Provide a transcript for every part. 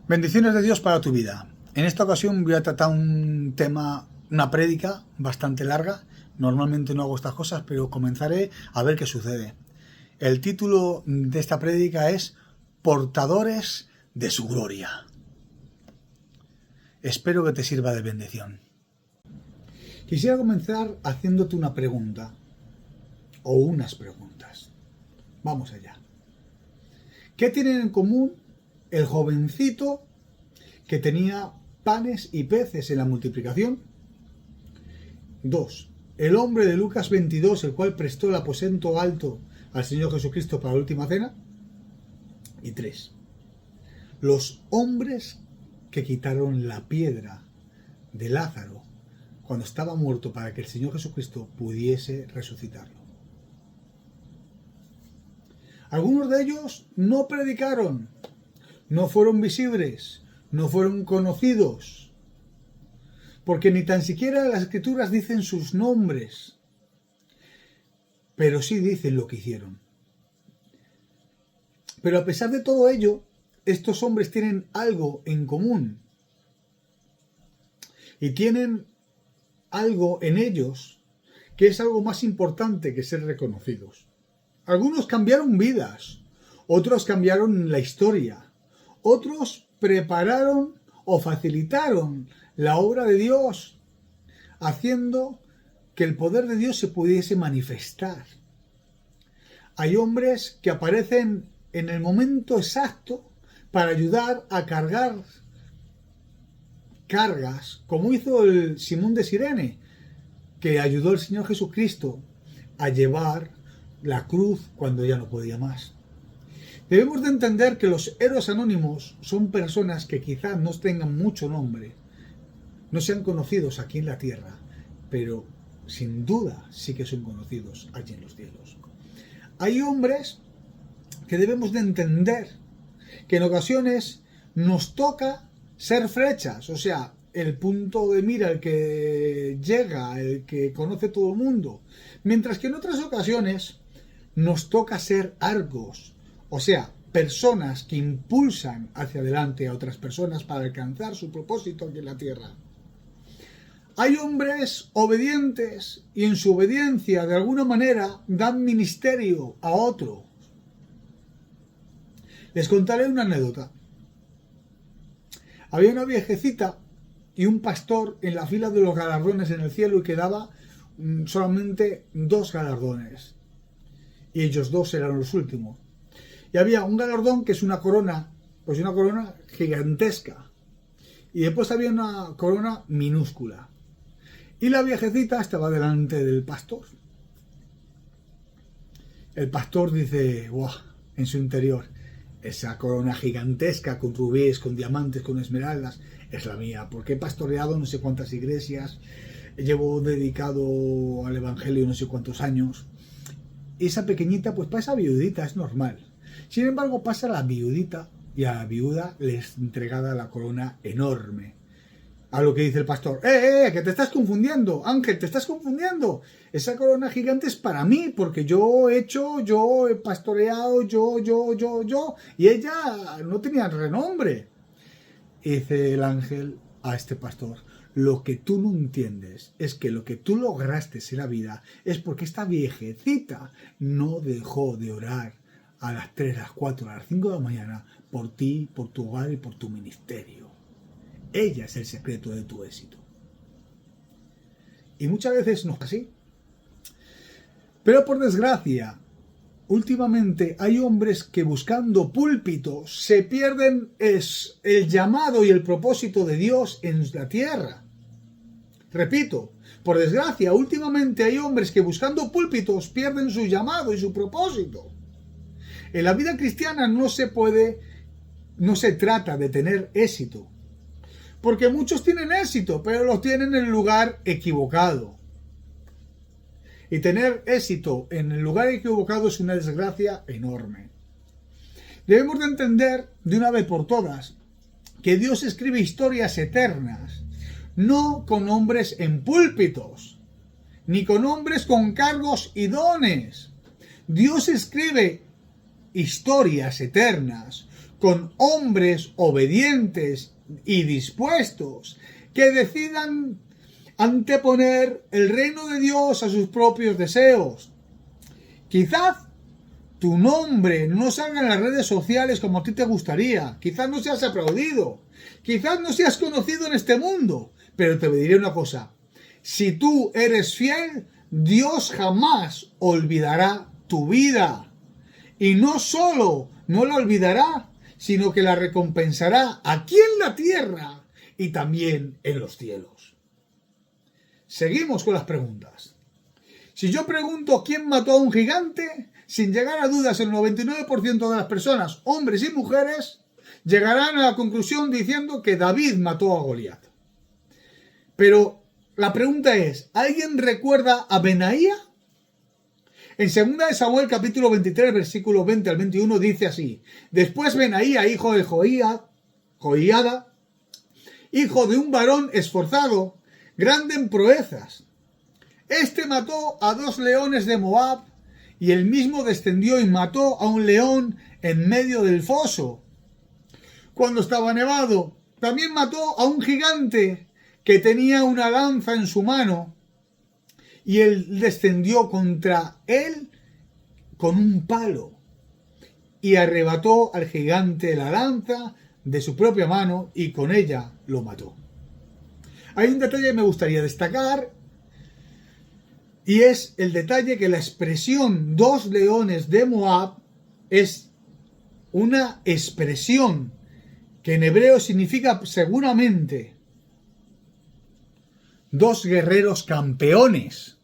Bendiciones de Dios para tu vida. En esta ocasión voy a tratar un tema, una prédica bastante larga. Normalmente no hago estas cosas, pero comenzaré a ver qué sucede. El título de esta prédica es Portadores de su gloria. Espero que te sirva de bendición. Quisiera comenzar haciéndote una pregunta, o unas preguntas. Vamos allá. ¿Qué tienen en común el jovencito que tenía panes y peces en la multiplicación? 2. El hombre de Lucas 22, el cual prestó el aposento alto al Señor Jesucristo para la última cena. Y 3. Los hombres que quitaron la piedra de Lázaro cuando estaba muerto para que el Señor Jesucristo pudiese resucitarlo. Algunos de ellos no predicaron, no fueron visibles, no fueron conocidos, porque ni tan siquiera las Escrituras dicen sus nombres, pero sí dicen lo que hicieron. Pero a pesar de todo ello, estos hombres tienen algo en común, y tienen algo en ellos que es algo más importante que ser reconocidos. Algunos cambiaron vidas, otros cambiaron la historia, otros prepararon o facilitaron la obra de Dios, haciendo que el poder de Dios se pudiese manifestar. Hay hombres que aparecen en el momento exacto para ayudar a cargar cargas, como hizo el Simón de Cirene, que ayudó al Señor Jesucristo a llevar la cruz cuando ya no podía más. Debemos de entender que los héroes anónimos son personas que quizás no tengan mucho nombre, no sean conocidos aquí en la tierra, pero sin duda sí que son conocidos allí en los cielos. Hay hombres que debemos de entender que en ocasiones nos toca ser flechas, o sea, el punto de mira, el que llega, el que conoce todo el mundo, mientras que en otras ocasiones nos toca ser arcos, o sea, personas que impulsan hacia adelante a otras personas para alcanzar su propósito aquí en la tierra. Hay hombres obedientes y en su obediencia de alguna manera dan ministerio a otro. Les contaré una anécdota. Había una viejecita y un pastor en la fila de los galardones en el cielo y quedaba solamente 2 galardones. Y ellos 2 eran los últimos. Y había un galardón que es una corona, pues una corona gigantesca. Y después había una corona minúscula. Y la viejecita estaba delante del pastor. El pastor dice, ¡guau!, en su interior, esa corona gigantesca con rubíes, con diamantes, con esmeraldas, es la mía, porque he pastoreado no sé cuántas iglesias, llevo dedicado al evangelio no sé cuántos años. Esa pequeñita, pues para esa viudita es normal. Sin embargo, pasa la viudita y a la viuda le es entregada la corona enorme. A lo que dice el pastor, que te estás confundiendo, Ángel, te estás confundiendo. Esa corona gigante es para mí, porque yo he pastoreado, yo, y ella no tenía renombre. Y dice el ángel a este pastor, lo que tú no entiendes es que lo que tú lograste en la vida es porque esta viejecita no dejó de orar a las 3, a las 4, a las 5 de la mañana por ti, por tu hogar y por tu ministerio. Ella es el secreto de tu éxito. Y muchas veces no es así. Pero por desgracia, últimamente hay hombres que buscando púlpitos se pierden el llamado y el propósito de Dios en la tierra. Repito, por desgracia, últimamente hay hombres que buscando púlpitos pierden su llamado y su propósito. En la vida cristiana no se trata de tener éxito, porque muchos tienen éxito, pero lo tienen en el lugar equivocado. Y tener éxito en el lugar equivocado es una desgracia enorme. Debemos de entender de una vez por todas que Dios escribe historias eternas, no con hombres en púlpitos, ni con hombres con cargos y dones. Dios escribe historias eternas con hombres obedientes y dispuestos que decidan anteponer el reino de Dios a sus propios deseos. Quizás tu nombre no salga en las redes sociales como a ti te gustaría, quizás no seas aplaudido, quizás no seas conocido en este mundo, pero te diré una cosa: si tú eres fiel, Dios jamás olvidará tu vida. Y no solo no la olvidará, sino que la recompensará aquí en la tierra y también en los cielos. Seguimos con las preguntas. Si yo pregunto quién mató a un gigante, sin llegar a dudas el 99% de las personas, hombres y mujeres, llegarán a la conclusión diciendo que David mató a Goliat. Pero la pregunta es, ¿alguien recuerda a Benaía? En 2 Samuel capítulo 23, versículo 20 al 21 dice así: Después Benaía, hijo de Joiada, hijo de un varón esforzado, grande en proezas. Este mató a 2 leones de Moab, y él mismo descendió y mató a un león en medio del foso. Cuando estaba nevado, también mató a un gigante que tenía una lanza en su mano, y él descendió contra él con un palo y arrebató al gigante la lanza de su propia mano y con ella lo mató. Hay un detalle que me gustaría destacar, y es el detalle que la expresión 2 leones de Moab es una expresión que en hebreo significa seguramente 2 guerreros campeones,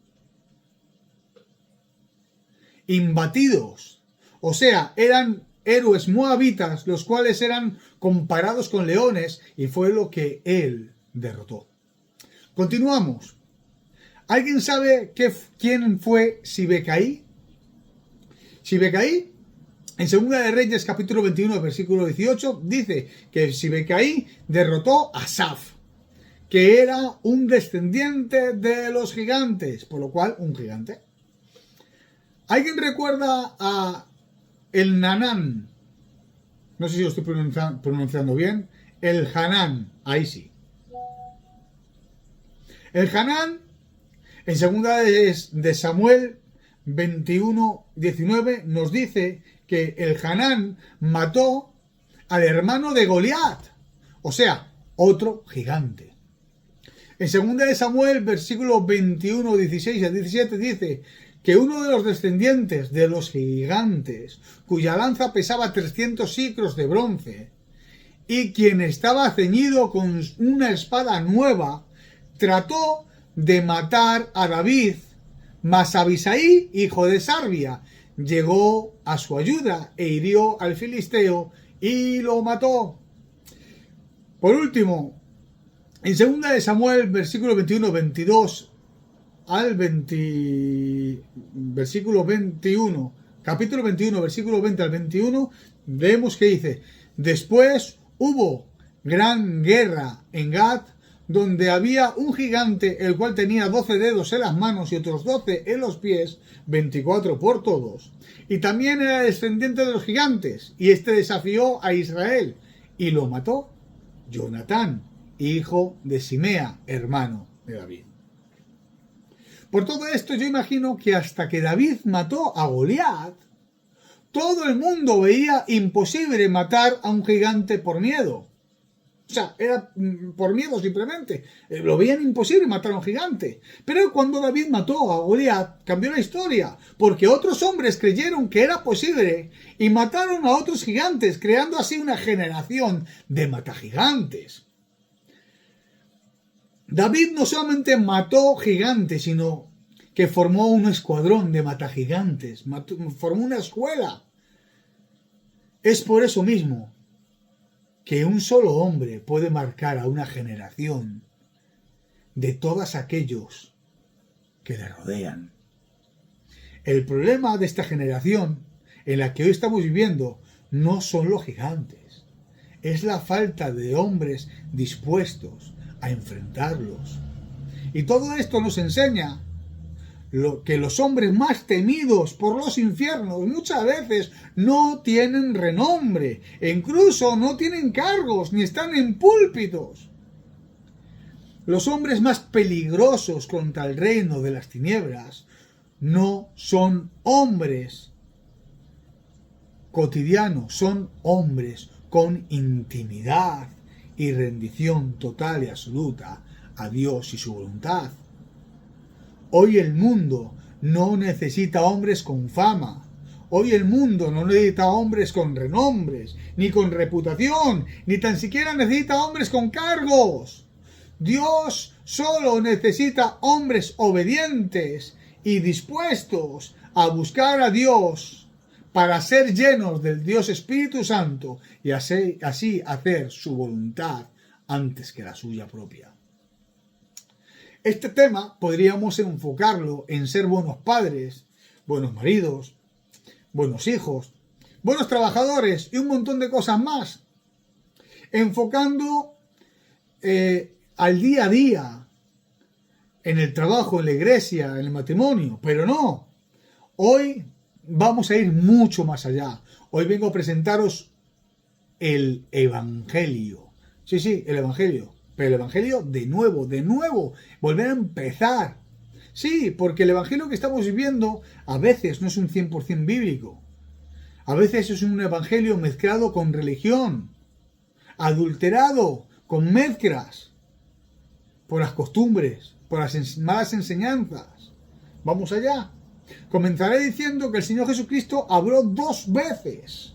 imbatidos. O sea, eran héroes moabitas, los cuales eran comparados con leones, y fue lo que él derrotó. Continuamos. ¿Alguien sabe quién fue Sibecaí? Sibecaí, en 2 de Reyes capítulo 21, versículo 18, dice que Sibecaí derrotó a Asaf, que era un descendiente de los gigantes, por lo cual un gigante. ¿Alguien recuerda a el Nanán? No sé si lo estoy pronunciando bien. El Hanán, ahí sí. El Hanán, en 2 de Samuel 21, 19, nos dice que el Hanán mató al hermano de Goliat, o sea, otro gigante. En 2 de Samuel, versículo 21, 16 a 17, dice que uno de los descendientes de los gigantes, cuya lanza pesaba 300 siclos de bronce, y quien estaba ceñido con una espada nueva, trató de matar a David, mas Abisai, hijo de Sarbia, llegó a su ayuda e hirió al filisteo y lo mató. Por último, en 2 de Samuel, versículo 21, 22 al 20, versículo 21, capítulo 21, versículo 20 al 21, vemos que dice: Después hubo gran guerra en Gad, donde había un gigante, el cual tenía 12 dedos en las manos y otros 12 en los pies, 24 por todos. Y también era descendiente de los gigantes, y este desafió a Israel, y lo mató Jonatán, hijo de Simea, hermano de David. Por todo esto yo imagino que hasta que David mató a Goliat, todo el mundo veía imposible matar a un gigante por miedo. O sea, era por miedo simplemente. Lo veían imposible matar a un gigante. Pero cuando David mató a Goliat, cambió la historia, porque otros hombres creyeron que era posible y mataron a otros gigantes, creando así una generación de matagigantes. David no solamente mató gigantes, sino que formó un escuadrón de matagigantes, formó una escuela. Es por eso mismo que un solo hombre puede marcar a una generación de todos aquellos que le rodean. El problema de esta generación en la que hoy estamos viviendo no son los gigantes, es la falta de hombres dispuestos a enfrentarlos. Y todo esto nos enseña que los hombres más temidos por los infiernos muchas veces no tienen renombre, e incluso no tienen cargos ni están en púlpitos. Los hombres más peligrosos contra el reino de las tinieblas no son hombres cotidianos, son hombres con intimidad y rendición total y absoluta a Dios y su voluntad. Hoy el mundo no necesita hombres con fama. Hoy el mundo no necesita hombres con renombres, ni con reputación, ni tan siquiera necesita hombres con cargos. Dios solo necesita hombres obedientes y dispuestos a buscar a Dios para ser llenos del Dios Espíritu Santo y así hacer su voluntad antes que la suya propia. Este tema podríamos enfocarlo en ser buenos padres, buenos maridos, buenos hijos, buenos trabajadores y un montón de cosas más, enfocando al día a día, en el trabajo, en la iglesia, en el matrimonio, pero no. Hoy vamos a ir mucho más allá. Hoy vengo a presentaros el Evangelio. Sí, el Evangelio. Pero el Evangelio de nuevo, volver a empezar. Sí, porque el Evangelio que estamos viviendo a veces no es un 100% bíblico. A veces es un Evangelio mezclado con religión, adulterado, con mezclas, por las costumbres, por las malas enseñanzas. Vamos allá. Comenzaré diciendo que el Señor Jesucristo habló 2 veces,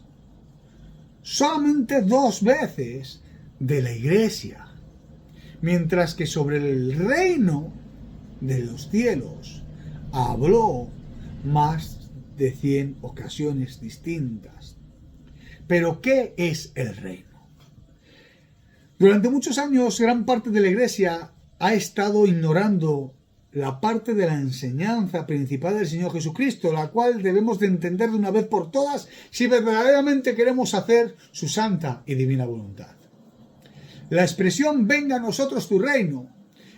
solamente 2 veces, de la iglesia, mientras que sobre el reino de los cielos habló más de 100 ocasiones distintas. Pero ¿qué es el reino? Durante muchos años gran parte de la iglesia ha estado ignorando la parte de la enseñanza principal del Señor Jesucristo, la cual debemos de entender de una vez por todas si verdaderamente queremos hacer su santa y divina voluntad. La expresión venga a nosotros tu reino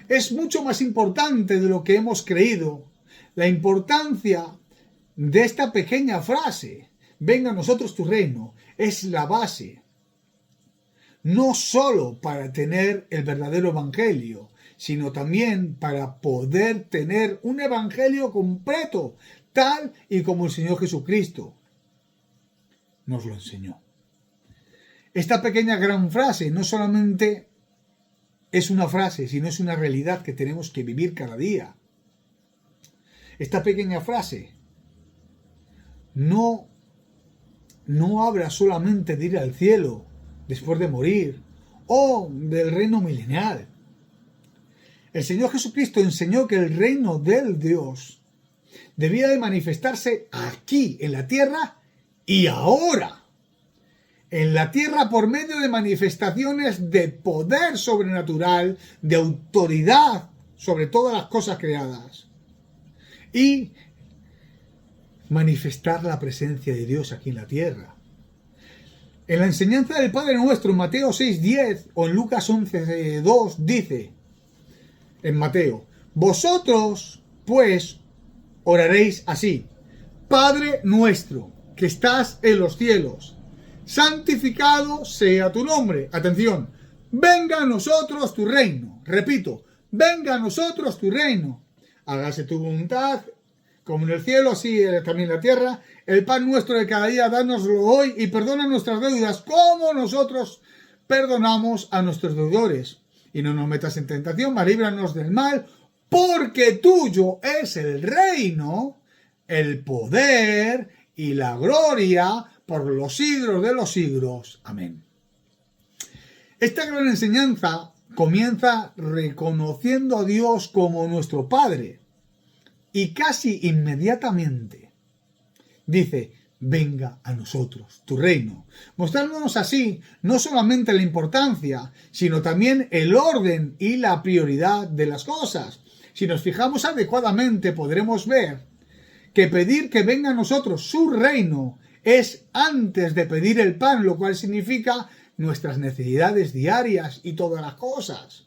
es mucho más importante de lo que hemos creído. La importancia de esta pequeña frase, venga a nosotros tu reino, es la base, no solo para tener el verdadero evangelio, sino también para poder tener un evangelio completo, tal y como el Señor Jesucristo nos lo enseñó. Esta pequeña gran frase no solamente es una frase, sino es una realidad que tenemos que vivir cada día. Esta pequeña frase no habla solamente de ir al cielo después de morir o del reino milenial. El Señor Jesucristo enseñó que el reino del Dios debía de manifestarse aquí, en la tierra, y ahora. En la tierra por medio de manifestaciones de poder sobrenatural, de autoridad sobre todas las cosas creadas. Y manifestar la presencia de Dios aquí en la tierra. En la enseñanza del Padre Nuestro, en Mateo 6:10 o en Lucas 11:2 dice, en Mateo, vosotros pues oraréis así: Padre nuestro que estás en los cielos, santificado sea tu nombre. Atención, venga a nosotros tu reino. Repito, venga a nosotros tu reino. Hágase tu voluntad, como en el cielo, así también en la tierra. El pan nuestro de cada día, dánoslo hoy, y perdona nuestras deudas, como nosotros perdonamos a nuestros deudores. Y no nos metas en tentación, mas líbranos del mal, porque tuyo es el reino, el poder y la gloria por los siglos de los siglos. Amén. Esta gran enseñanza comienza reconociendo a Dios como nuestro Padre y casi inmediatamente dice: venga a nosotros tu reino, mostrándonos así no solamente la importancia, sino también el orden y la prioridad de las cosas. Si nos fijamos adecuadamente, podremos ver que pedir que venga a nosotros su reino es antes de pedir el pan, lo cual significa nuestras necesidades diarias y todas las cosas.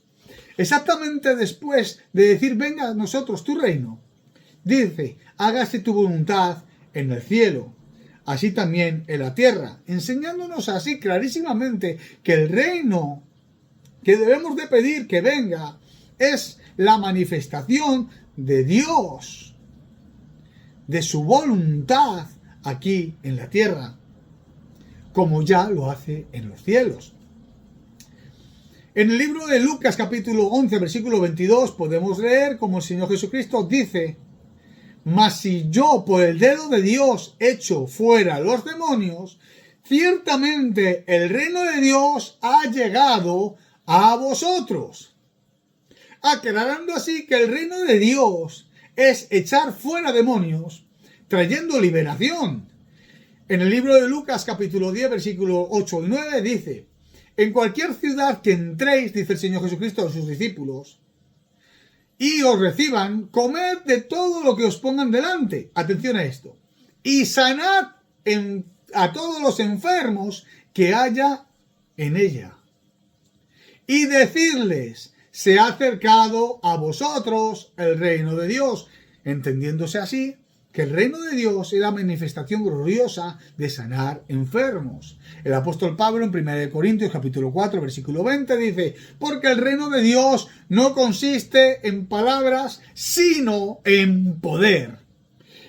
Exactamente después de decir venga a nosotros tu reino, dice: hágase tu voluntad en el cielo, así también en la tierra, enseñándonos así clarísimamente que el reino que debemos de pedir que venga es la manifestación de Dios, de su voluntad aquí en la tierra, como ya lo hace en los cielos. En el libro de Lucas capítulo 11 versículo 22 podemos leer como el Señor Jesucristo dice: mas si yo por el dedo de Dios echo fuera los demonios, ciertamente el reino de Dios ha llegado a vosotros. Aclarando así que el reino de Dios es echar fuera demonios, trayendo liberación. En el libro de Lucas capítulo 10 versículo 8 y 9 dice: en cualquier ciudad que entréis, dice el Señor Jesucristo a sus discípulos, y os reciban, comed de todo lo que os pongan delante. Atención a esto. Y sanad a todos los enfermos que haya en ella. Y decirles: se ha acercado a vosotros el reino de Dios. Entendiéndose así que el reino de Dios es la manifestación gloriosa de sanar enfermos. El apóstol Pablo en 1 Corintios capítulo 4 versículo 20 dice: porque el reino de Dios no consiste en palabras, sino en poder.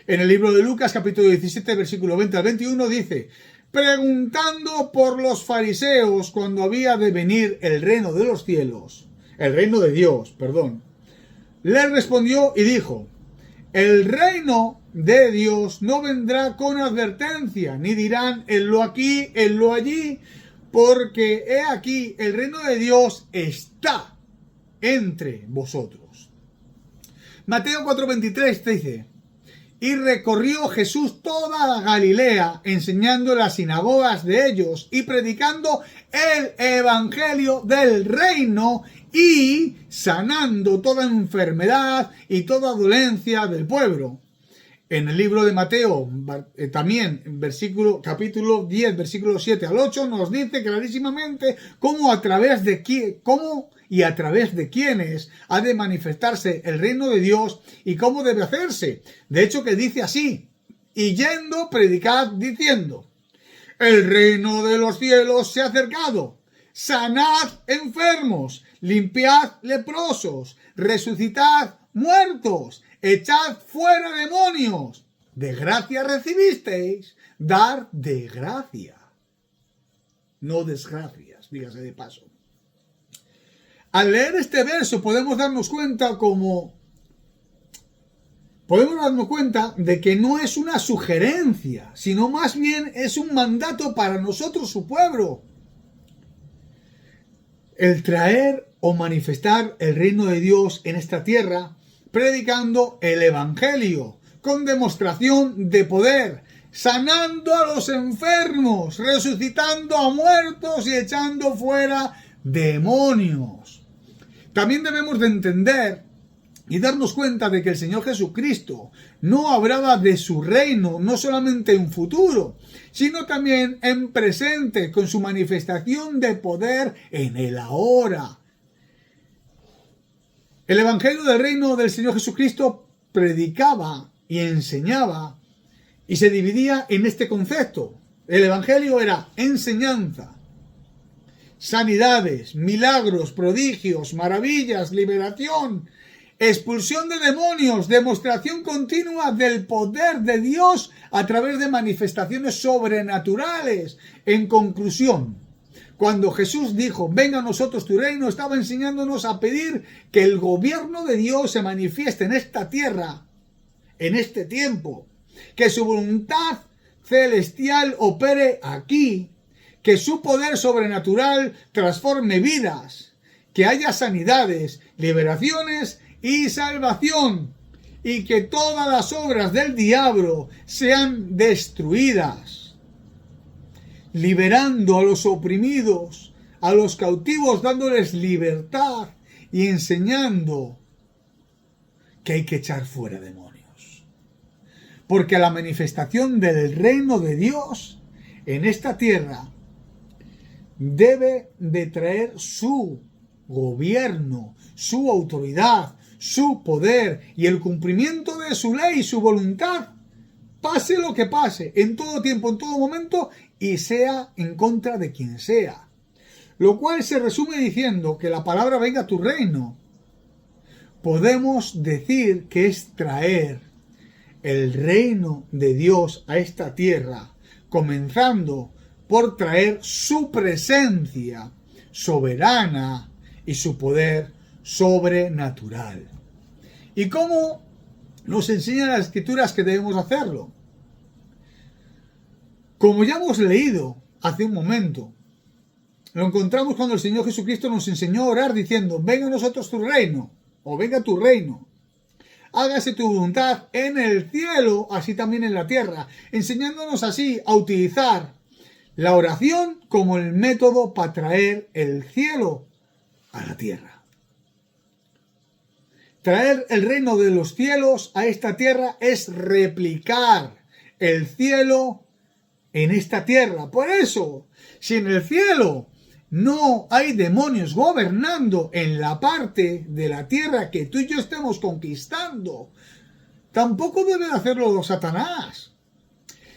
En el libro de Lucas capítulo 17 versículo 20 al 21 dice: preguntando por los fariseos cuando había de venir el reino de los cielos, el reino de Dios, perdón, le respondió y dijo: el reino de Dios no vendrá con advertencia, ni dirán enlo aquí, enlo allí, porque he aquí el reino de Dios está entre vosotros. Mateo 4:23 dice: y recorrió Jesús toda Galilea, enseñando en las sinagogas de ellos y predicando el evangelio del reino y sanando toda enfermedad y toda dolencia del pueblo. En el libro de Mateo, también en capítulo 10, versículos 7 al 8, nos dice clarísimamente cómo a través de quiénes ha de manifestarse el reino de Dios y cómo debe hacerse. De hecho, que dice así: y yendo, predicad diciendo: el reino de los cielos se ha acercado, sanad enfermos, limpiad leprosos, resucitad muertos, echad fuera demonios. De gracia recibisteis, dar de gracia, no desgracias, dígase de paso. Al leer este verso podemos darnos cuenta de que no es una sugerencia, sino más bien es un mandato para nosotros, su pueblo. El traer o manifestar el reino de Dios en esta tierra, predicando el evangelio, con demostración de poder, sanando a los enfermos, resucitando a muertos y echando fuera demonios. También debemos de entender y darnos cuenta de que el Señor Jesucristo no hablaba de su reino no solamente en futuro, sino también en presente, con su manifestación de poder en el ahora. El Evangelio del reino del Señor Jesucristo predicaba y enseñaba y se dividía en este concepto. El Evangelio era enseñanza, sanidades, milagros, prodigios, maravillas, liberación, expulsión de demonios, demostración continua del poder de Dios a través de manifestaciones sobrenaturales. En conclusión, cuando Jesús dijo: venga a nosotros tu reino, estaba enseñándonos a pedir que el gobierno de Dios se manifieste en esta tierra, en este tiempo, que su voluntad celestial opere aquí, que su poder sobrenatural transforme vidas, que haya sanidades, liberaciones y salvación, y que todas las obras del diablo sean destruidas, liberando a los oprimidos, a los cautivos, dándoles libertad y enseñando que hay que echar fuera demonios. Porque la manifestación del reino de Dios en esta tierra debe de traer su gobierno, su autoridad, su poder y el cumplimiento de su ley y su voluntad, pase lo que pase, en todo tiempo, en todo momento, y sea en contra de quien sea. Lo cual se resume diciendo que la palabra venga a tu reino. Podemos decir que es traer el reino de Dios a esta tierra, comenzando por traer su presencia soberana y su poder sobrenatural. ¿Y cómo nos enseñan las Escrituras que debemos hacerlo? Como ya hemos leído hace un momento, lo encontramos cuando el Señor Jesucristo nos enseñó a orar diciendo: venga a nosotros tu reino, o venga tu reino. Hágase tu voluntad en el cielo, así también en la tierra, enseñándonos así a utilizar la oración como el método para traer el cielo a la tierra. Traer el reino de los cielos a esta tierra es replicar el cielo en esta tierra. Por eso, si en el cielo no hay demonios gobernando en la parte de la tierra que tú y yo estemos conquistando, tampoco debe hacerlo Satanás.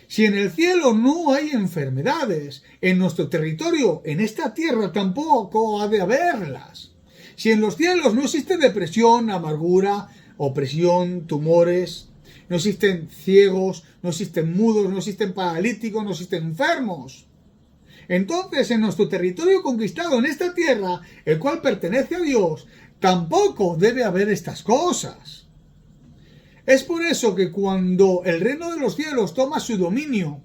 Si en el cielo no hay enfermedades, en nuestro territorio, en esta tierra tampoco ha de haberlas. Si en los cielos no existe depresión, amargura, opresión, tumores, no existen ciegos, no existen mudos, no existen paralíticos, no existen enfermos, entonces en nuestro territorio conquistado en esta tierra, el cual pertenece a Dios, tampoco debe haber estas cosas. Es por eso que cuando el reino de los cielos toma su dominio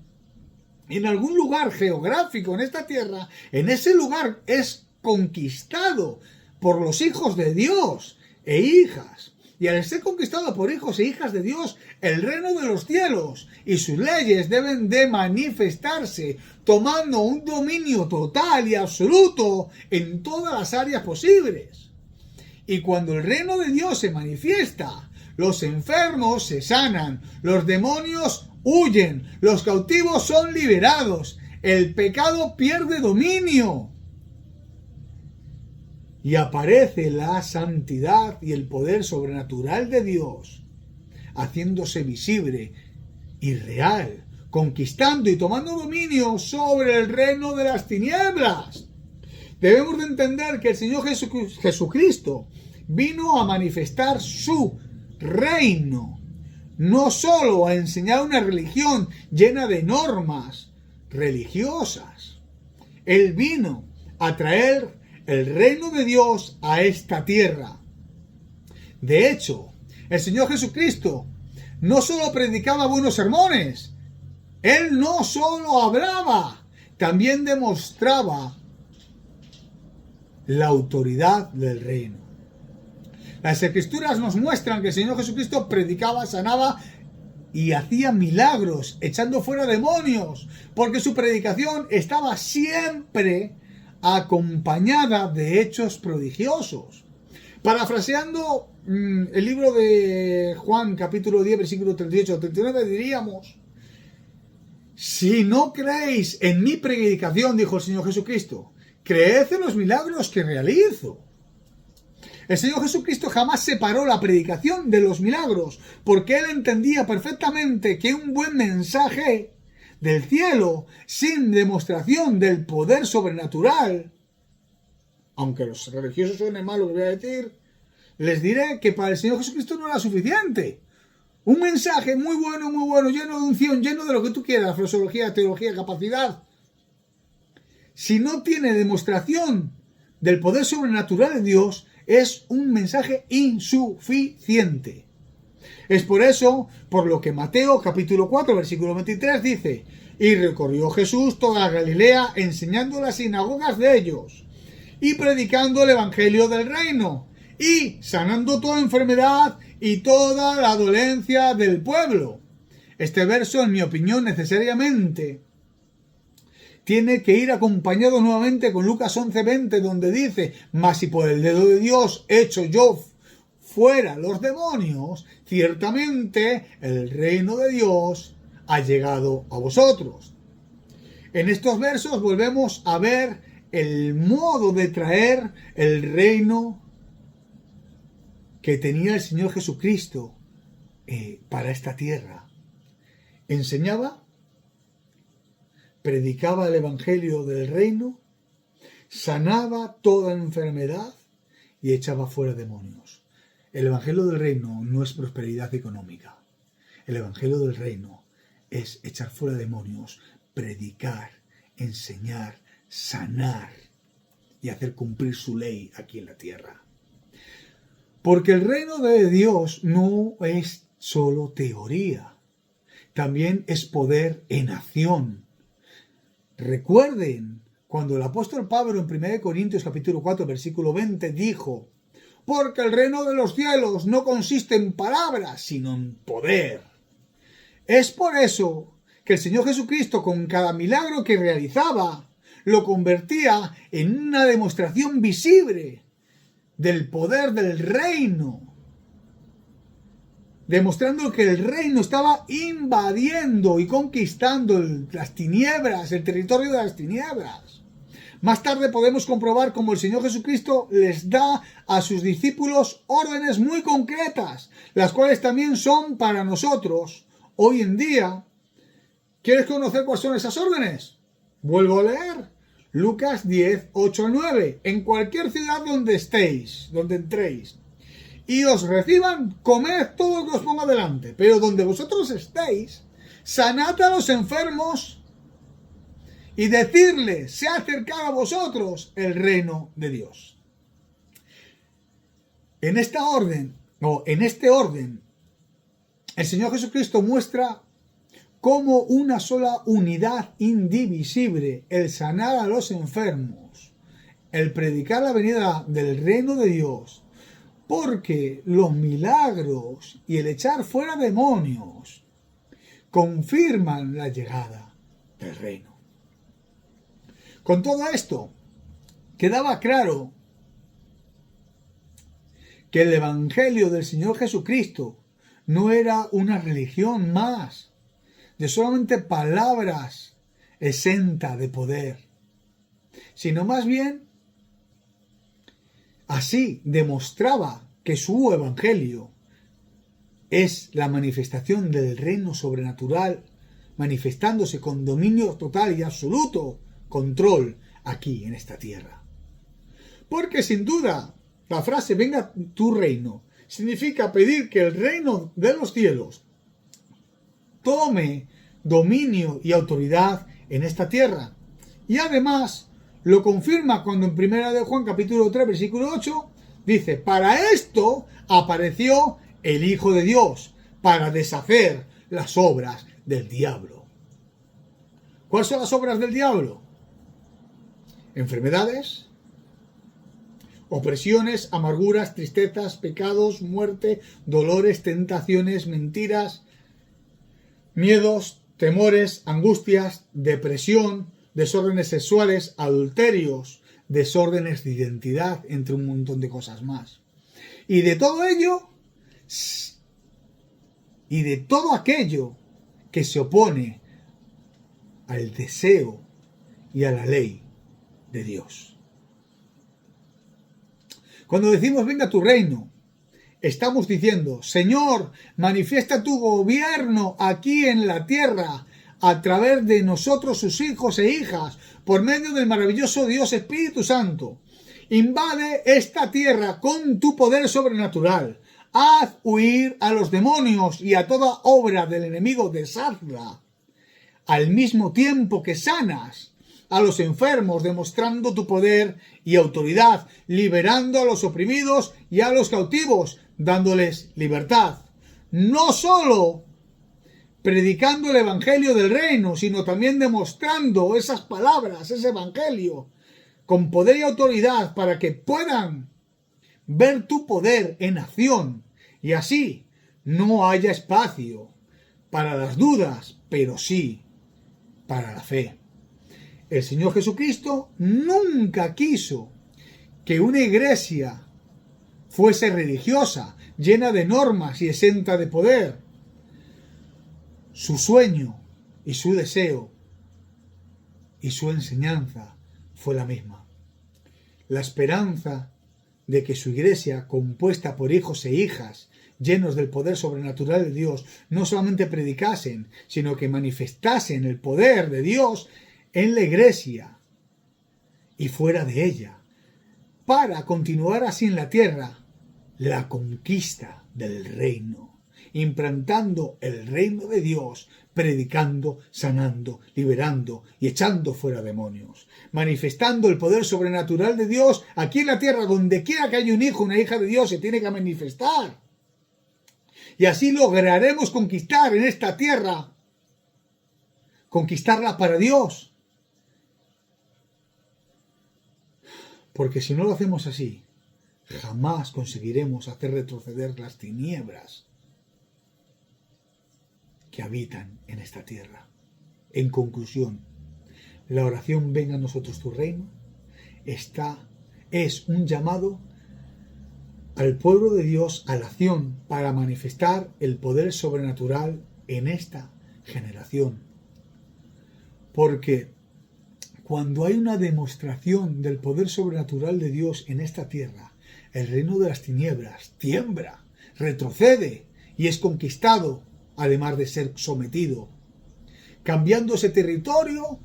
en algún lugar geográfico en esta tierra, en ese lugar es conquistado por los hijos de Dios e hijas. Y al ser conquistado por hijos e hijas de Dios, el reino de los cielos y sus leyes deben de manifestarse, tomando un dominio total y absoluto en todas las áreas posibles. Y cuando el reino de Dios se manifiesta, los enfermos se sanan, los demonios huyen, los cautivos son liberados, el pecado pierde dominio. Y aparece la santidad y el poder sobrenatural de Dios, haciéndose visible y real, conquistando y tomando dominio sobre el reino de las tinieblas. Debemos de entender que el Señor Jesucristo vino a manifestar su reino, no solo a enseñar una religión llena de normas religiosas. Él vino a traer el reino de Dios a esta tierra. De hecho, el Señor Jesucristo no solo predicaba buenos sermones, Él no solo hablaba, también demostraba la autoridad del reino. Las Escrituras nos muestran que el Señor Jesucristo predicaba, sanaba y hacía milagros, echando fuera demonios, porque su predicación estaba siempre acompañada de hechos prodigiosos. Parafraseando el libro de Juan, capítulo 10, versículo 38-39, diríamos: si no creéis en mi predicación, dijo el Señor Jesucristo, creed en los milagros que realizo. El Señor Jesucristo jamás separó la predicación de los milagros, porque Él entendía perfectamente que un buen mensaje del cielo, sin demostración del poder sobrenatural, aunque a los religiosos suene mal lo que voy a decir, les diré que para el Señor Jesucristo no era suficiente. Un mensaje muy bueno, lleno de unción, lleno de lo que tú quieras, filosofía, teología, capacidad, si no tiene demostración del poder sobrenatural de Dios, es un mensaje insuficiente. Es por eso, por lo que Mateo capítulo 4, versículo 23 dice: y recorrió Jesús toda Galilea, enseñando en las sinagogas de ellos, y predicando el evangelio del reino, y sanando toda enfermedad y toda la dolencia del pueblo. Este verso, en mi opinión, necesariamente tiene que ir acompañado nuevamente con Lucas 11:20, donde dice: mas si por el dedo de Dios echo yo fuera los demonios, ciertamente el reino de Dios ha llegado a vosotros. En estos versos volvemos a ver el modo de traer el reino que tenía el Señor Jesucristo para esta tierra. Enseñaba, predicaba el Evangelio del reino, sanaba toda enfermedad y echaba fuera demonios. El Evangelio del reino no es prosperidad económica. El Evangelio del reino es echar fuera demonios, predicar, enseñar, sanar y hacer cumplir su ley aquí en la tierra. Porque el reino de Dios no es solo teoría, también es poder en acción. Recuerden cuando el apóstol Pablo en 1 Corintios capítulo 4 versículo 20 dijo: porque el reino de los cielos no consiste en palabras, sino en poder. Es por eso que el Señor Jesucristo, con cada milagro que realizaba, lo convertía en una demostración visible del poder del reino, demostrando que el reino estaba invadiendo y conquistando las tinieblas, el territorio de las tinieblas. Más tarde podemos comprobar cómo el Señor Jesucristo les da a sus discípulos órdenes muy concretas, las cuales también son para nosotros hoy en día. ¿Quieres conocer cuáles son esas órdenes? Vuelvo a leer. Lucas 10, 8 al 9. En cualquier ciudad donde estéis, donde entréis, y os reciban, comed todo lo que os ponga delante. Pero donde vosotros estéis, sanad a los enfermos y decidles, se ha acercado a vosotros el reino de Dios. En este orden, el Señor Jesucristo muestra como una sola unidad indivisible el sanar a los enfermos, el predicar la venida del reino de Dios, porque los milagros y el echar fuera demonios confirman la llegada del reino. Con todo esto, quedaba claro que el Evangelio del Señor Jesucristo no era una religión más de solamente palabras exenta de poder, sino más bien así demostraba que su Evangelio es la manifestación del reino sobrenatural, manifestándose con dominio total y absoluto control aquí en esta tierra. Porque sin duda la frase venga tu reino significa pedir que el reino de los cielos tome dominio y autoridad en esta tierra. Y además lo confirma cuando en 1 de Juan capítulo 3 versículo 8 dice: para esto apareció el Hijo de Dios, para deshacer las obras del diablo. ¿Cuáles son las obras del diablo? Enfermedades, opresiones, amarguras, tristezas, pecados, muerte, dolores, tentaciones, mentiras, miedos, temores, angustias, depresión, desórdenes sexuales, adulterios, desórdenes de identidad, entre un montón de cosas más. Y de todo ello, y de todo aquello que se opone al deseo y a la ley de Dios. Cuando decimos venga tu reino, estamos diciendo: Señor, manifiesta tu gobierno aquí en la tierra a través de nosotros, sus hijos e hijas, por medio del maravilloso Dios Espíritu Santo. Invade esta tierra con tu poder sobrenatural. Haz huir a los demonios y a toda obra del enemigo, deshazla. Al mismo tiempo que sanas a los enfermos, demostrando tu poder y autoridad, liberando a los oprimidos y a los cautivos, dándoles libertad. No solo predicando el evangelio del reino, sino también demostrando esas palabras, ese evangelio, con poder y autoridad, para que puedan ver tu poder en acción, y así no haya espacio para las dudas, pero sí para la fe. El Señor Jesucristo nunca quiso que una iglesia fuese religiosa, llena de normas y exenta de poder. Su sueño y su deseo y su enseñanza fue la misma. La esperanza de que su iglesia, compuesta por hijos e hijas, llenos del poder sobrenatural de Dios, no solamente predicasen, sino que manifestasen el poder de Dios en la iglesia y fuera de ella, para continuar así en la tierra la conquista del reino, implantando el reino de Dios, predicando, sanando, liberando y echando fuera demonios, manifestando el poder sobrenatural de Dios aquí en la tierra, donde quiera que haya un hijo, una hija de Dios, se tiene que manifestar. Y así lograremos conquistar en esta tierra, conquistarla para Dios. Porque si no lo hacemos así, jamás conseguiremos hacer retroceder las tinieblas que habitan en esta tierra. En conclusión, la oración venga a nosotros tu reino es un llamado al pueblo de Dios a la acción para manifestar el poder sobrenatural en esta generación. Porque cuando hay una demostración del poder sobrenatural de Dios en esta tierra, el reino de las tinieblas tiembla, retrocede y es conquistado, además de ser sometido, cambiando ese territorio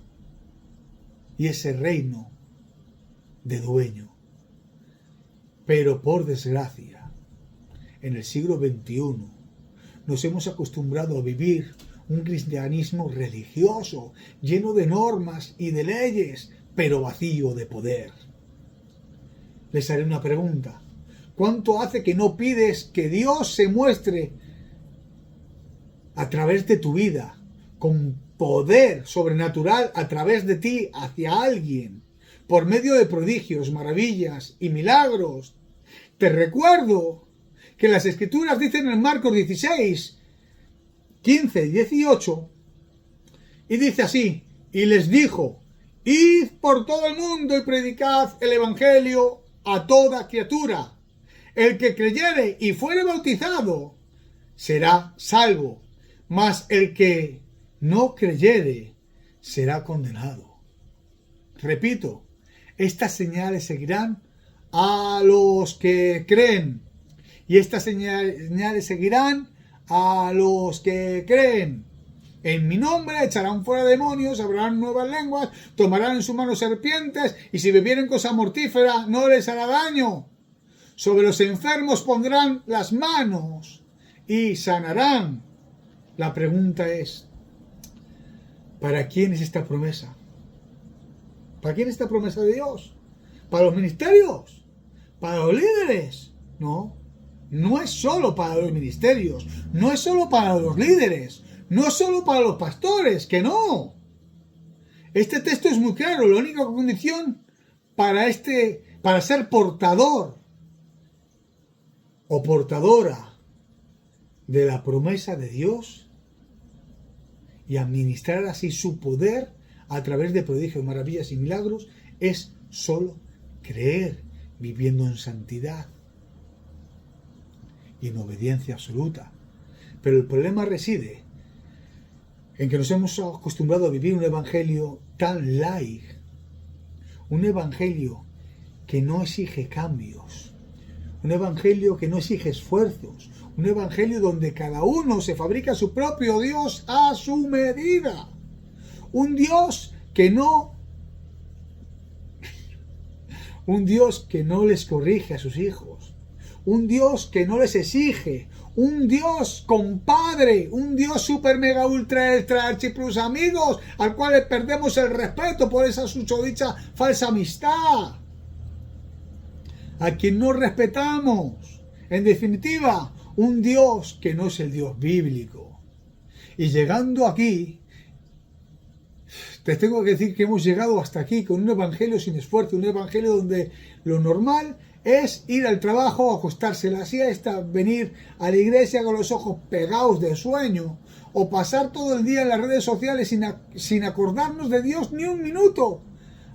y ese reino de dueño. Pero por desgracia, en el siglo XXI nos hemos acostumbrado a vivir un cristianismo religioso, lleno de normas y de leyes, pero vacío de poder. Les haré una pregunta. ¿Cuánto hace que no pides que Dios se muestre a través de tu vida, con poder sobrenatural a través de ti hacia alguien, por medio de prodigios, maravillas y milagros? Te recuerdo que las Escrituras dicen en Marcos 16, 15 y 18, y dice así, y les dijo, id por todo el mundo y predicad el Evangelio a toda criatura. El que creyere y fuere bautizado será salvo, mas el que no creyere será condenado. Repito, estas señales seguirán a los que creen, y estas señales seguirán a los que creen. En mi nombre echarán fuera demonios, hablarán nuevas lenguas, tomarán en su mano serpientes, y si bebieren cosa mortífera no les hará daño. Sobre los enfermos pondrán las manos y sanarán. La pregunta es, ¿para quién es esta promesa? ¿Para quién es esta promesa de Dios? ¿Para los ministerios? ¿Para los líderes? No, no es solo para los ministerios, no es solo para los líderes, no es solo para los pastores, que no. Este texto es muy claro, la única condición para ser portador o portadora de la promesa de Dios y administrar así su poder a través de prodigios, maravillas y milagros es solo creer, viviendo en santidad y en obediencia absoluta. Pero el problema reside en que nos hemos acostumbrado a vivir un evangelio tan light, un evangelio que no exige cambios, un evangelio que no exige esfuerzos, un evangelio donde cada uno se fabrica su propio Dios a su medida, un Dios que no les corrige a sus hijos, un Dios que no les exige, un Dios compadre, un Dios super mega ultra extra archi plus amigos, al cual le perdemos el respeto por esa susodicha falsa amistad, a quien no respetamos. En definitiva, un Dios que no es el Dios bíblico. Y llegando aquí, te tengo que decir que hemos llegado hasta aquí con un evangelio sin esfuerzo, un evangelio donde lo normal es ir al trabajo, acostarse la siesta, venir a la iglesia con los ojos pegados de sueño, o pasar todo el día en las redes sociales sin acordarnos de Dios ni un minuto,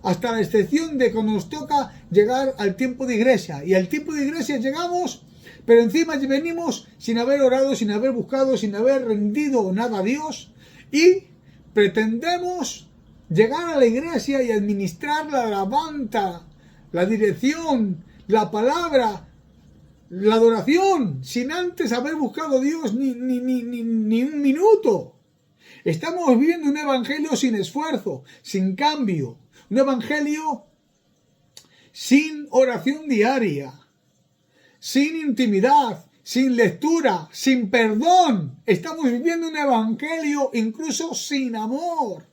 hasta la excepción de cuando nos toca llegar al tiempo de iglesia. Y al tiempo de iglesia llegamos, pero encima venimos sin haber orado, sin haber buscado, sin haber rendido nada a Dios, y pretendemos llegar a la iglesia y administrar la alabanza, la dirección, la palabra, la adoración, sin antes haber buscado a Dios ni un minuto. Estamos viviendo un evangelio sin esfuerzo, sin cambio, un evangelio sin oración diaria, sin intimidad, sin lectura, sin perdón. Estamos viviendo un evangelio incluso sin amor.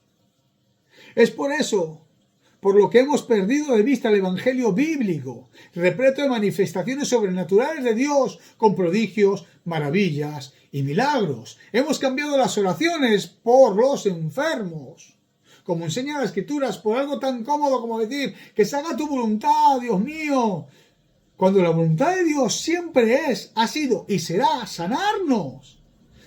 Es por eso, por lo que hemos perdido de vista el evangelio bíblico, repleto de manifestaciones sobrenaturales de Dios, con prodigios, maravillas y milagros. Hemos cambiado las oraciones por los enfermos, como enseña las Escrituras, por algo tan cómodo como decir, que se haga tu voluntad, Dios mío, cuando la voluntad de Dios siempre es, ha sido y será sanarnos.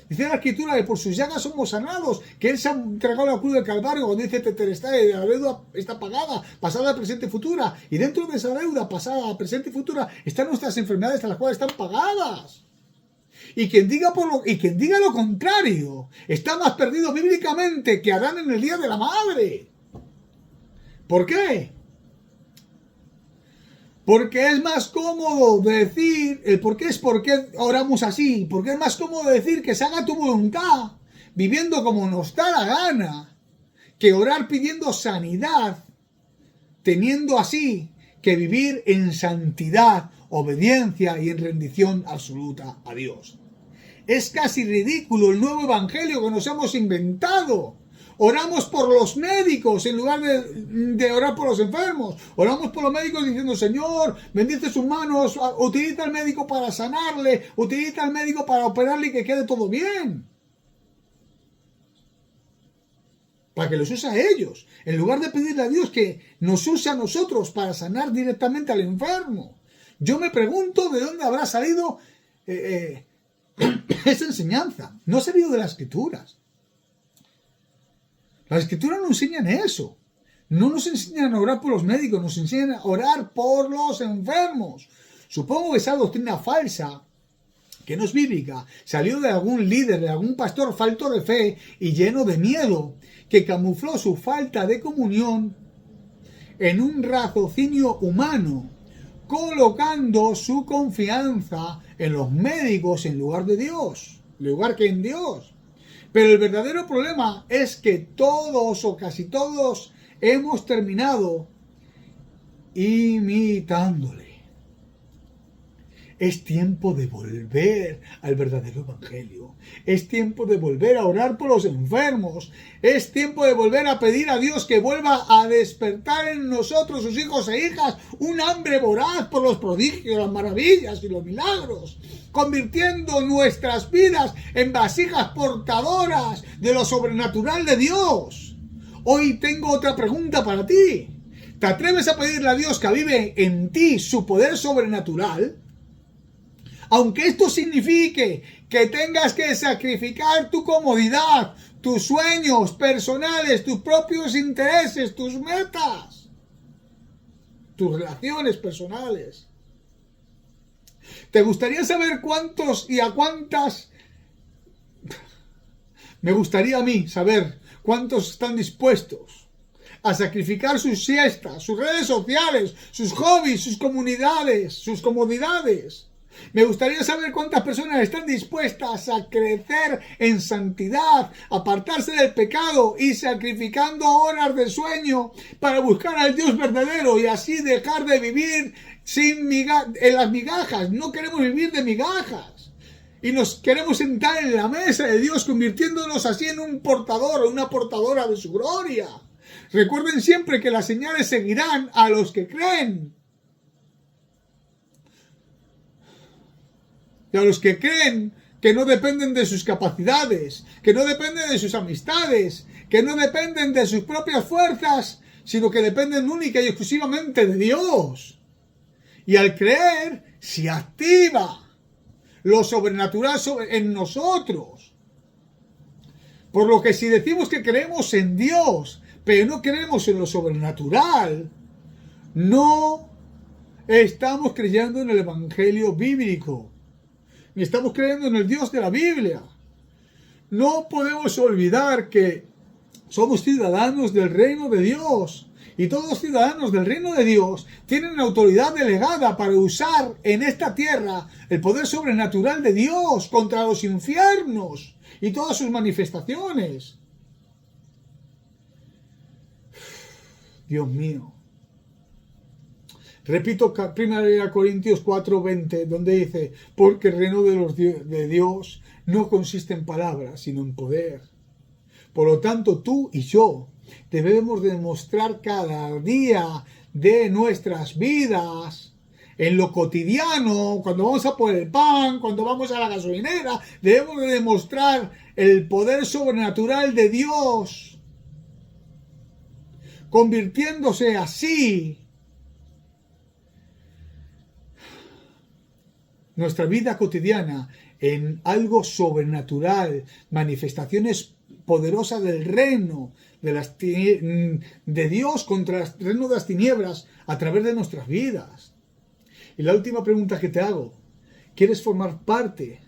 Dice la Escritura que por sus llagas somos sanados, que Él se ha entregado la cruz del Calvario, cuando dice tetelestai, la deuda está pagada, pasada, presente y futura, y dentro de esa deuda pasada, presente y futura están nuestras enfermedades, las cuales están pagadas. Y quien diga lo contrario está más perdido bíblicamente que Adán en el día de la madre. ¿Por qué? Porque es más cómodo decir, por qué oramos así, porque es más cómodo decir que se haga tu voluntad, viviendo como nos da la gana, que orar pidiendo sanidad, teniendo así que vivir en santidad, obediencia y en rendición absoluta a Dios. Es casi ridículo el nuevo evangelio que nos hemos inventado. Oramos por los médicos en lugar de orar por los enfermos. Oramos por los médicos diciendo, Señor, bendice sus manos, utiliza al médico para sanarle, utiliza al médico para operarle y que quede todo bien. Para que los use a ellos, en lugar de pedirle a Dios que nos use a nosotros para sanar directamente al enfermo. Yo me pregunto de dónde habrá salido esa enseñanza. No ha salido de las Escrituras. Las Escrituras no enseñan eso. No nos enseñan a orar por los médicos, nos enseñan a orar por los enfermos. Supongo que esa doctrina falsa, que no es bíblica, salió de algún líder, de algún pastor falto de fe y lleno de miedo, que camufló su falta de comunión en un raciocinio humano, colocando su confianza en los médicos en lugar de Dios, en lugar que en Dios. Pero el verdadero problema es que todos o casi todos hemos terminado imitándole. Es tiempo de volver al verdadero evangelio. Es tiempo de volver a orar por los enfermos. Es tiempo de volver a pedir a Dios que vuelva a despertar en nosotros, sus hijos e hijas, un hambre voraz por los prodigios, las maravillas y los milagros, convirtiendo nuestras vidas en vasijas portadoras de lo sobrenatural de Dios. Hoy tengo otra pregunta para ti. ¿Te atreves a pedirle a Dios que avive en ti su poder sobrenatural? Aunque esto signifique que tengas que sacrificar tu comodidad, tus sueños personales, tus propios intereses, tus metas, tus relaciones personales. ¿Te gustaría saber cuántos y a cuántas? Me gustaría a mí saber cuántos están dispuestos a sacrificar sus siestas, sus redes sociales, sus hobbies, sus comunidades, sus comodidades. Me gustaría saber cuántas personas están dispuestas a crecer en santidad, apartarse del pecado y sacrificando horas de sueño para buscar al Dios verdadero y así dejar de vivir en las migajas. No queremos vivir de migajas y nos queremos sentar en la mesa de Dios, convirtiéndonos así en un portador o una portadora de su gloria. Recuerden siempre que las señales seguirán a los que creen. Y a los que creen que no dependen de sus capacidades, que no dependen de sus amistades, que no dependen de sus propias fuerzas, sino que dependen única y exclusivamente de Dios. Y al creer se activa lo sobrenatural en nosotros. Por lo que si decimos que creemos en Dios, pero no creemos en lo sobrenatural, no estamos creyendo en el evangelio bíblico. Ni estamos creyendo en el Dios de la Biblia. No podemos olvidar que somos ciudadanos del reino de Dios Y todos los ciudadanos del reino de Dios tienen autoridad delegada para usar en esta tierra el poder sobrenatural de Dios contra los infiernos y todas sus manifestaciones. Dios mío. Repito 1 Corintios 4:20, donde dice, porque el reino de Dios no consiste en palabras, sino en poder. Por lo tanto, tú y yo debemos demostrar cada día de nuestras vidas, en lo cotidiano, cuando vamos a por el pan, cuando vamos a la gasolinera, debemos de demostrar el poder sobrenatural de Dios, convirtiéndose así nuestra vida cotidiana en algo sobrenatural, manifestaciones poderosas del reino de Dios contra el reino de las tinieblas a través de nuestras vidas. Y la última pregunta que te hago, ¿quieres formar parte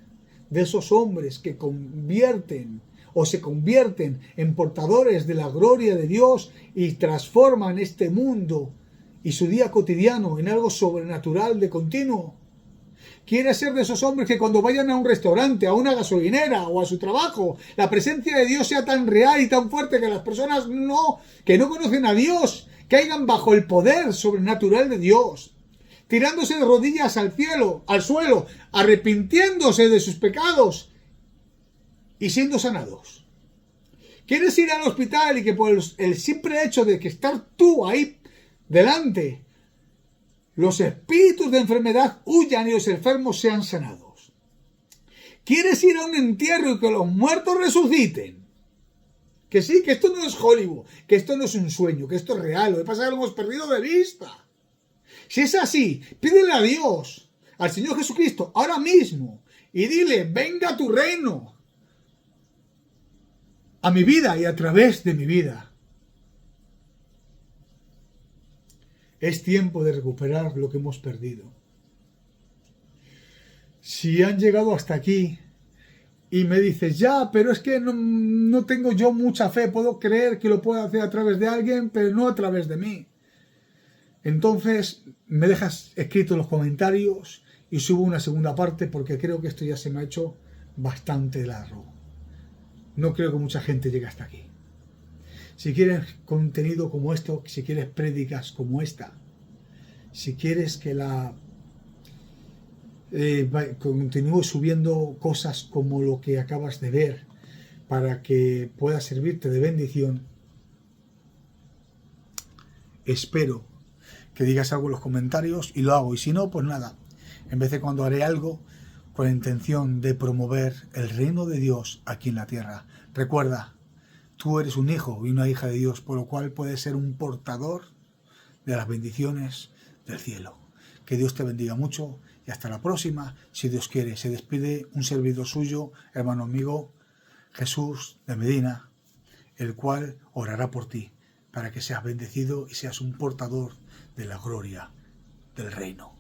de esos hombres que convierten o se convierten en portadores de la gloria de Dios y transforman este mundo y su día cotidiano en algo sobrenatural de continuo? ¿Quieres ser de esos hombres que cuando vayan a un restaurante, a una gasolinera o a su trabajo, la presencia de Dios sea tan real y tan fuerte que las personas que no conocen a Dios caigan bajo el poder sobrenatural de Dios, tirándose de rodillas al suelo, arrepintiéndose de sus pecados y siendo sanados? ¿Quieres ir al hospital y que por el simple hecho de que estar tú ahí delante, los espíritus de enfermedad huyan y los enfermos sean sanados? ¿Quieres ir a un entierro y que los muertos resuciten? Que sí, que esto no es Hollywood, que esto no es un sueño, que esto es real. Lo que pasa es que lo hemos perdido de vista. Si es así, pídele a Dios, al Señor Jesucristo, ahora mismo, y dile, venga a tu reino, a mi vida y a través de mi vida. Es tiempo de recuperar lo que hemos perdido. Si han llegado hasta aquí y me dices, ya, pero es que no tengo yo mucha fe, puedo creer que lo puedo hacer a través de alguien, pero no a través de mí. Entonces me dejas escrito en los comentarios y subo una segunda parte porque creo que esto ya se me ha hecho bastante largo. No creo que mucha gente llegue hasta aquí. Si quieres contenido como esto, si quieres prédicas como esta, si quieres que continúe subiendo cosas como lo que acabas de ver para que pueda servirte de bendición, espero que digas algo en los comentarios y lo hago. Y si no, pues nada, en vez de cuando haré algo con la intención de promover el reino de Dios aquí en la tierra. Recuerda, tú eres un hijo y una hija de Dios, por lo cual puedes ser un portador de las bendiciones del cielo. Que Dios te bendiga mucho y hasta la próxima, si Dios quiere. Se despide un servidor suyo, hermano amigo Jesús de Medina, el cual orará por ti, para que seas bendecido y seas un portador de la gloria del reino.